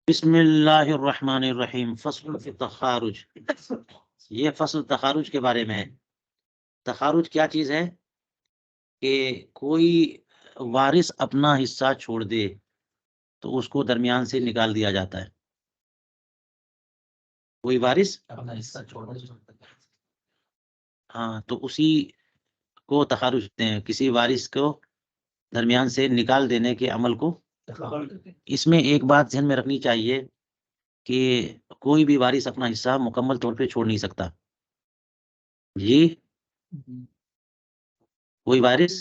بسم اللہ الرحمن الرحیم۔ فصل فی التخارج، یہ فصل تخارج کے بارے میں ہے۔ تخارج کیا چیز ہے کہ کوئی وارث اپنا حصہ چھوڑ دے تو اس کو درمیان سے نکال دیا جاتا ہے۔ کوئی وارث اپنا حصہ چھوڑ دے، ہاں تو اسی کو تخارج کہتے ہیں، کسی وارث کو درمیان سے نکال دینے کے عمل کو۔ اس میں ایک بات ذہن میں رکھنی چاہیے کہ کوئی بھی وارث اپنا حصہ مکمل طور پہ چھوڑ نہیں سکتا۔ جی، کوئی وارث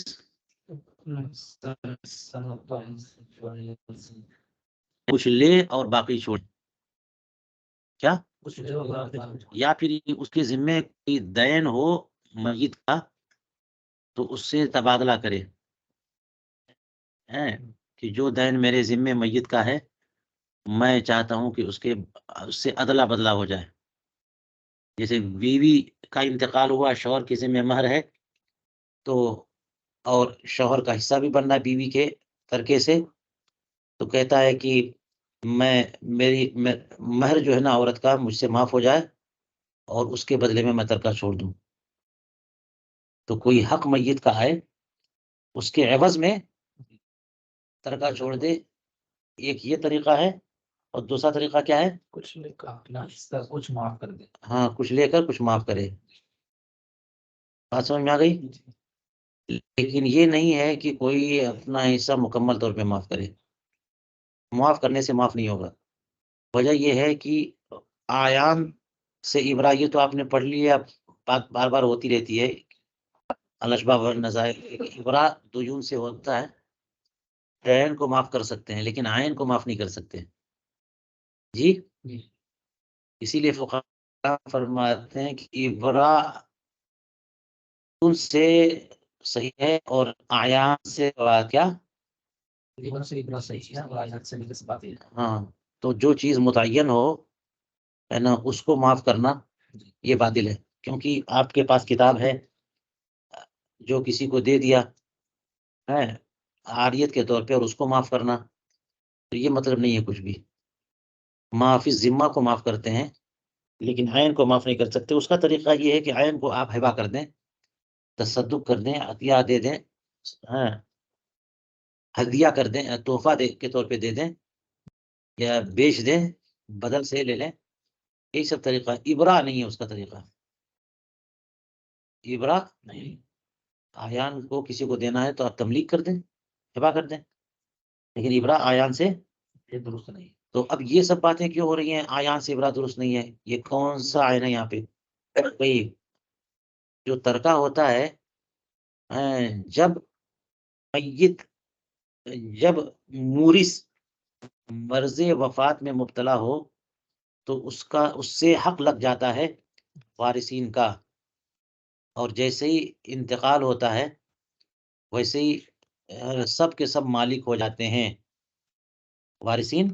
کچھ لے اور باقی چھوڑ، کیا یا پھر اس کے ذمے کوئی دین ہو میت کا تو اس سے تبادلہ کرے، کہ جو دین میرے ذمے میت کا ہے میں چاہتا ہوں کہ اس سے ادلا بدلا ہو جائے۔ جیسے بیوی کا انتقال ہوا، شوہر کے ذمے مہر ہے، تو اور شوہر کا حصہ بھی بننا ہے بیوی کے ترکے سے، تو کہتا ہے کہ میری مہر جو ہے نا عورت کا مجھ سے معاف ہو جائے اور اس کے بدلے میں ترکہ چھوڑ دوں۔ تو کوئی حق میت کا ہے، اس کے عوض میں ترکہ چھوڑ دے، ایک یہ طریقہ ہے، اور دوسرا طریقہ کیا ہے؟ کچھ لے کر اپنا حصہ کچھ معاف کر دے، ہاں، کچھ لے کر کچھ معاف کرے۔ بات سمجھ میں آ گئی؟ لیکن یہ نہیں ہے کہ کوئی اپنا حصہ مکمل طور پہ معاف کرے، معاف کرنے سے معاف نہیں ہوگا۔ وجہ یہ ہے کہ آیان سے ابرا، یہ تو آپ نے پڑھ لی ہے، بات بار بار ہوتی رہتی ہے، الاشباہ والنظائر، ابرا دیون سے ہوتا ہے، عین کو معاف کر سکتے ہیں لیکن عین کو معاف نہیں کر سکتے۔ جی، اسی لیے فقہاء فرماتے ہیں کہ ابرا سے صحیح ہے اور آیان سے کیا؟ ہاں، تو جو چیز متعین ہو ہے نا اس کو معاف کرنا یہ باطل ہے، کیونکہ آپ کے پاس کتاب ہے جو کسی کو دے دیا ہے عاریت کے طور پہ اور اس کو معاف کرنا، تو یہ مطلب نہیں ہے کچھ بھی۔ معافی ذمہ کو معاف کرتے ہیں لیکن عین کو معاف نہیں کر سکتے۔ اس کا طریقہ یہ ہے کہ عین کو آپ ہبہ کر دیں، تصدق کر دیں، عطیہ دے دیں، ہاں ہدیہ کر دیں، تحفہ کے طور پہ دے دیں یا بیچ دیں، بدل سے لے لیں، یہی سب طریقہ۔ ابرا نہیں ہے اس کا طریقہ، ابرا نہیں۔ آیان کو کسی کو دینا ہے تو آپ تملیغ کر دیں، ہبہ کر دیں، لیکن ابرا آیان سے درست نہیں۔ تو اب یہ سب باتیں کیوں ہو رہی ہیں؟ آیان سے ابرا درست نہیں ہے، یہ کون سا آئین ہے یہاں پہ؟ بھائی جو ترکہ ہوتا ہے جب میت، جب مورث مرض وفات میں مبتلا ہو تو اس سے حق لگ جاتا ہے وارثین کا، اور جیسے ہی انتقال ہوتا ہے ویسے ہی سب کے سب مالک ہو جاتے ہیں، وارثین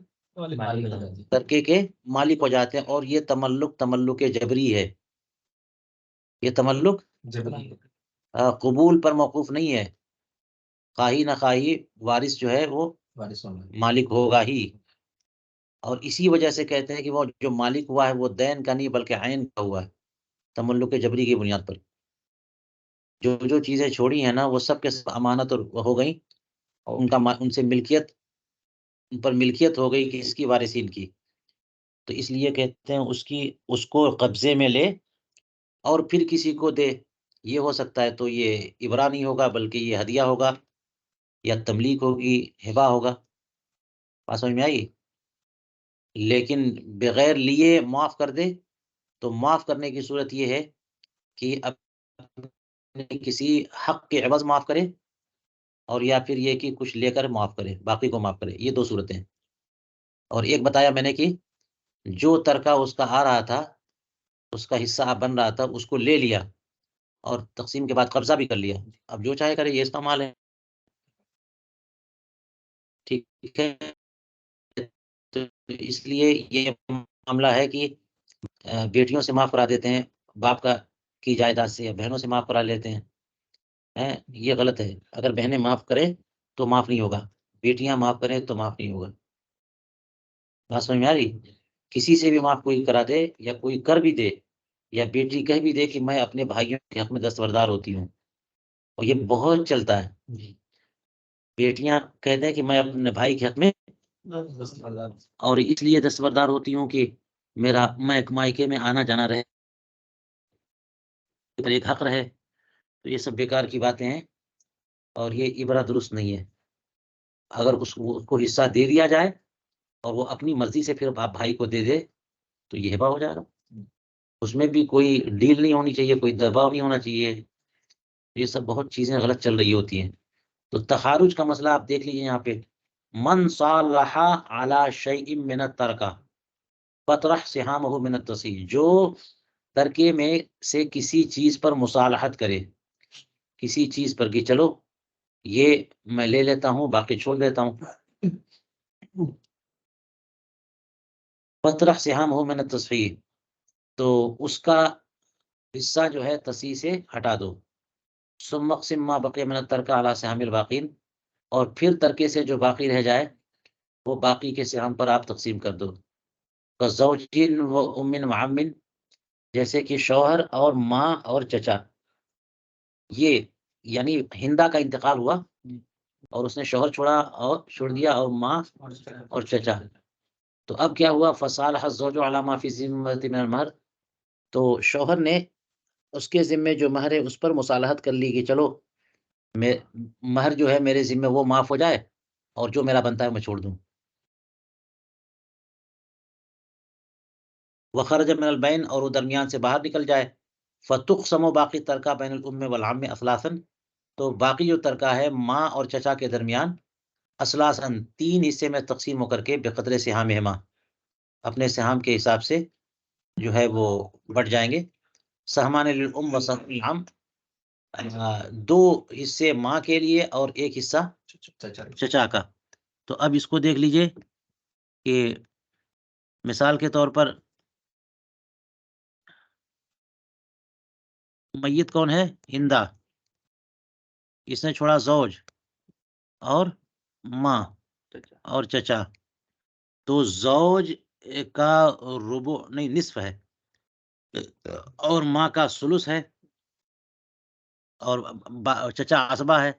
ترکے کے مالک ہو جاتے ہیں، اور یہ تملک جبری ہے، یہ تملک قبول پر موقوف نہیں ہے، خواہی نہ خواہی وارث جو ہے وہ مالک ہوگا ہی۔ اور اسی وجہ سے کہتے ہیں کہ وہ جو مالک ہوا ہے وہ دین کا نہیں بلکہ عین کا ہوا ہے، تملک جبری کی بنیاد پر۔ جو چیزیں چھوڑی ہیں نا وہ سب کے سب امانت ہو گئی، اور ان سے ملکیت، ان پر ملکیت ہو گئی کہ اس کی وارثین کی، تو اس لیے کہتے ہیں اس کو قبضے میں لے اور پھر کسی کو دے۔ یہ ہو سکتا ہے تو یہ ابرا نہیں ہوگا بلکہ یہ ہدیہ ہوگا یا تملیغ ہوگی، ہبہ ہوگا۔ بات سمجھ میں آئی؟ لیکن بغیر لیے معاف کر دے تو معاف کرنے کی صورت یہ ہے کہ اب کسی حق کے عوض معاف کرے، اور یا پھر یہ کہ کچھ لے کر معاف کرے، باقی کو معاف کرے، یہ دو صورتیں۔ اور ایک بتایا میں نے کہ جو ترکہ اس کا آ رہا تھا، اس کا حصہ بن رہا تھا، اس کو لے لیا اور تقسیم کے بعد قبضہ بھی کر لیا، اب جو چاہے کرے، یہ اس کا مال ہے، ٹھیک ہے۔ تو اس لیے یہ معاملہ ہے کہ بیٹیوں سے معاف کرا دیتے ہیں باپ کی جائیداد سے، یا بہنوں سے معاف کرا لیتے ہیں، یہ غلط ہے۔ اگر بہنیں معاف کریں تو معاف نہیں ہوگا، بیٹیاں معاف کریں تو معاف نہیں ہوگا۔ بات سمجھ میں آ رہی؟ کسی سے بھی معاف کوئی کرا دے یا کوئی کر بھی دے یا بیٹی کہہ بھی دے کہ میں اپنے بھائیوں کے حق میں دستبردار ہوتی ہوں، اور یہ بہت چلتا ہے، بیٹیاں کہتے ہیں کہ میں اپنے بھائی کے حق میں اور اس لیے دستبردار ہوتی ہوں کہ میرا میں مائکے میں آنا جانا رہے پر ایک حق رہے. تو یہ سب بیکار کی باتیں ہیں اور یہ عبرت درست نہیں ہے. اگر اس کو حصہ دے دیا جائے اور وہ اپنی مرضی سے پھر بھائی کو دے دے تو یہ ہبہ ہو جائے گا. اس میں بھی کوئی ڈیل نہیں ہونی چاہیے، کوئی دباؤ نہیں ہونا چاہیے. یہ سب بہت چیزیں غلط چل رہی ہوتی ہیں. تو تخارج کا مسئلہ آپ دیکھ لیجیے یہاں پہ، من صالح علی شیء من الترکہ فطرح سہامہ من التصیح، جو ترکے میں سے کسی چیز پر مصالحت کرے، کسی چیز پر کہ چلو یہ میں لے لیتا ہوں باقی چھوڑ دیتا ہوں، فطرح سہامہ من التصیح، تو اس کا حصہ جو ہے تصحیح سے ہٹا دو. ثم اقسم ما بقی من الترکہ علی سہام الباقین، اور پھر ترکے سے جو باقی رہ جائے وہ باقی کے سہام پر آپ تقسیم کر دو. زوجین و ام و عم، جیسے کہ شوہر اور ماں اور چچا. یہ یعنی ہندا کا انتقال ہوا اور اس نے شوہر چھوڑ دیا اور ماں اور چچا. تو اب کیا ہوا، فصالح الزوج علی ما فی ذمۃ من المہر، تو شوہر نے اس کے ذمے جو مہر ہے اس پر مصالحت کر لی کہ چلو مہر جو ہے میرے ذمے وہ معاف ہو جائے اور جو میرا بنتا ہے میں چھوڑ دوں. وخرج من البین، اور وہ درمیان سے باہر نکل جائے. فتقسم باقی ترکہ بین الام والعم اثلاثا، تو باقی جو ترکہ ہے ماں اور چچا کے درمیان اثلاثا 3 حصے میں تقسیم ہو کر کے بقدر سہامہما، اپنے سہام کے حساب سے جو ہے وہ بٹ جائیں گے. سہمان للام و سہم للعم، 2 حصے ماں کے لیے اور 1 حصہ چچا کا. تو اب اس کو دیکھ لیجئے کہ مثال کے طور پر میت کون ہے، ہندا، اس نے چھوڑا زوج اور ماں اور چچا. تو زوج کا ربع نہیں نصف ہے اور ماں کا ثلث ہے اور چچا عصبہ ہے.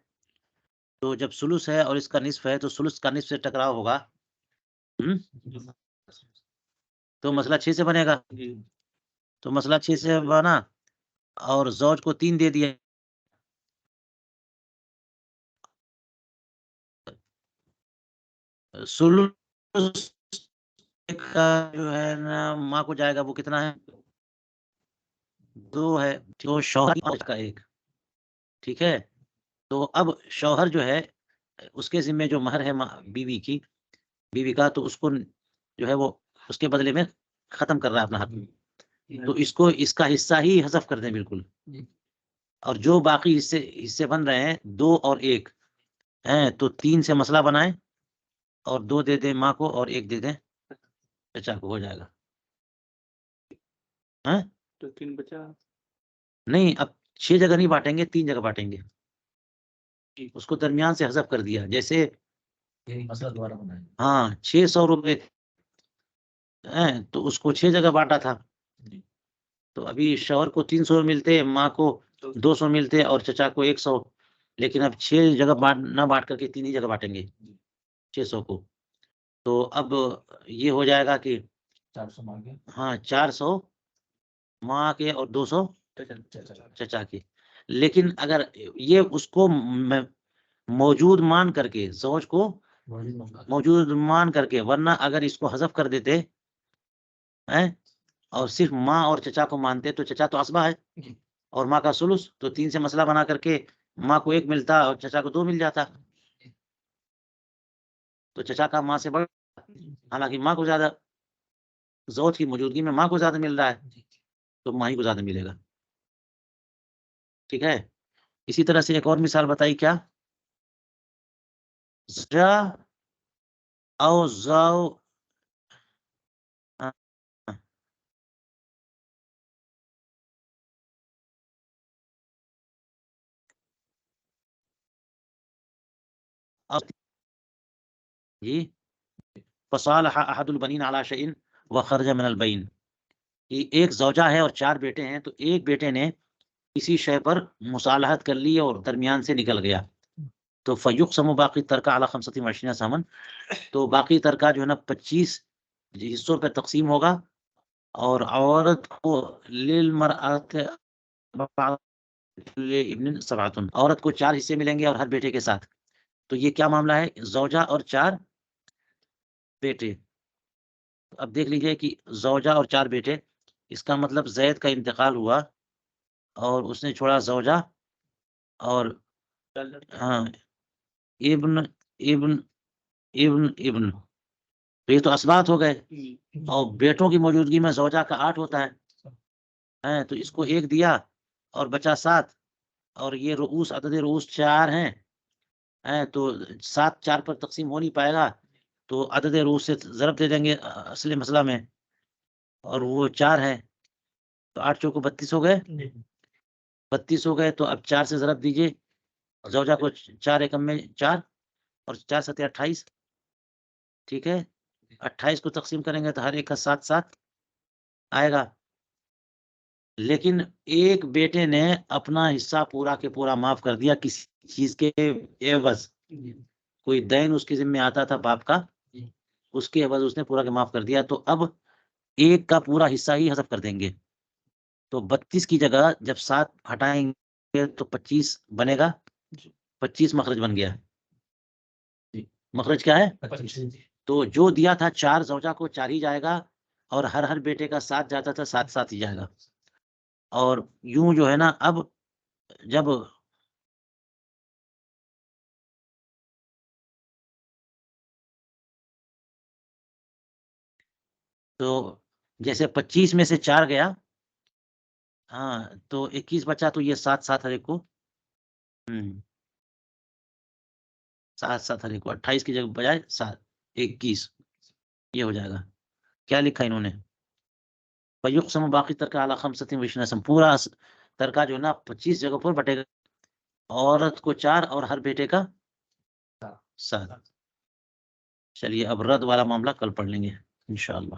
تو جب ثلث ہے اور اس کا نصف ہے تو ثلث کا نصف سے ٹکراؤ ہوگا، تو مسئلہ 6 سے بنے گا. تو مسئلہ 6 سے بنا اور زوج کو 3 دے دیا، ثلث کا جو ہے نا ماں کو جائے گا وہ کتنا ہے، 2 ہے. تو شوہر کا 1، ٹھیک ہے. تو اب شوہر جو ہے اس کے ذمے جو مہر ہے بیوی کا، تو اس کو جو ہے وہ اس کے بدلے میں ختم کر رہا ہے اپنا حق. تو اس کا حصہ ہی حذف کر دیں بالکل، اور جو باقی حصے بن رہے ہیں 2 اور 1 ہیں تو 3 سے مسئلہ بنائیں اور 2 دے دیں ماں کو اور 1 دے دیں چچا کو، ہو جائے گا. تو 3 بچا نہیں، اب 6 جگہ نہیں بانٹیں گے، 3 جگہ بانٹیں گے. اس کو درمیان سے حذف کر دیا، جیسے مسئلہ دوبارہ بنائیں. ہاں 600 روپے تو اس کو 6 جگہ بانٹا تھا. تو ابھی شوہر کو 300 ملتے، ماں کو 200 ملتے اور چچا کو 100. لیکن اب 6 جگہ نہ بانٹ کر کے 3 ہی جگہ بانٹیں گے 600 کو. تو اب یہ ہو جائے گا کہ 400 مانگے، ہاں 400 ماں کے اور 200 چچا کے. لیکن اگر یہ اس کو موجود مان کر کے، زوج کو موجود مان کر کے، ورنہ اگر اس کو حذف کر دیتے اور صرف ماں اور چچا کو مانتے تو چچا تو عصبہ ہے اور ماں کا ثلث، تو 3 سے مسئلہ بنا کر کے ماں کو 1 ملتا اور چچا کو 2 مل جاتا. تو چچا کا ماں سے بڑا، حالانکہ ماں کو زیادہ، زوج کی موجودگی میں ماں کو زیادہ مل رہا ہے تو ماں ہی کو زیادہ ملے گا. ٹھیک ہے. اسی طرح سے ایک اور مثال بتائی، کیا او زاو جی فصالح احد البنین علی شیء وخرج من البین، ایک زوجہ ہے اور 4 بیٹے ہیں، تو ایک بیٹے نے کسی شے پر مصالحت کر لی اور درمیان سے نکل گیا، تو فیقسم باقی ترکہ علی 25 سہما، تو باقی ترکہ جو ہے نا 25 حصوں پہ تقسیم ہوگا، اور عورت کو للمرأۃ ابن 7، عورت کو 4 حصے ملیں گے اور ہر بیٹے کے ساتھ۔ تو یہ کیا معاملہ ہے؟ زوجہ اور 4 بیٹے۔ اب دیکھ لیجئے کہ زوجہ اور 4 بیٹے، اس کا مطلب زید کا انتقال ہوا اور اس نے چھوڑا زوجہ اور ہاں ابن ابن ابن ابن، تو یہ تو اسبات ہو گئے، اور بیٹوں کی موجودگی میں زوجہ کا 8 ہوتا ہے، تو اس کو 1 دیا اور بچا 7، اور یہ رؤوس، عدد رؤوس 4 ہیں، تو 7 4 پر تقسیم ہو نہیں پائے گا، تو عدد رؤوس سے ضرب دے دیں گے اصل مسئلہ میں، اور وہ 4 ہے، تو 8 چوکو 32 ہو گئے، 32 ہو گئے، تو اب 4 سے ضرب دیجئے، زوجہ کو 4 ایکم میں 4 اور 4 7 28، ٹھیک ہے، 28 کو تقسیم کریں گے تو ہر ایک کا 7 7 آئے گا، لیکن ایک بیٹے نے اپنا حصہ پورا کے پورا معاف کر دیا کسی چیز کے عوض، کوئی دین اس کے ذمہ آتا تھا باپ کا، اس کے عوض اس نے پورا کے معاف کر دیا، تو اب ایک کا پورا حصہ ہی حذف کر دیں گے، تو 32 کی جگہ جب 7 ہٹائیں گے تو 25 بنے گا، 25 مخرج بن گیا، مخرج کیا ہے؟ تو جو دیا تھا 4 زوجہ کو 4 ہی جائے گا، اور ہر بیٹے کا 7 جاتا تھا 7 7 ہی جائے گا، اور یوں جو ہے نا اب جب تو جیسے 25 میں سے 4 گیا، ہاں تو 21 بچا، تو یہ 7 7 ہر ایک کو 7 7 ہر ایک کو 28 کی جگہ بجائے 7 21 یہ ہو جائے گا۔ کیا لکھا انہوں نے؟ فیقسم باقی ترکہ علی 25، پورا ترکہ جو ہے نا 25 جگہ پر بٹے گا، عورت کو 4 اور ہر بیٹے کا 7۔ چلیے اب رد والا معاملہ کل پڑھ لیں گے انشاءاللہ۔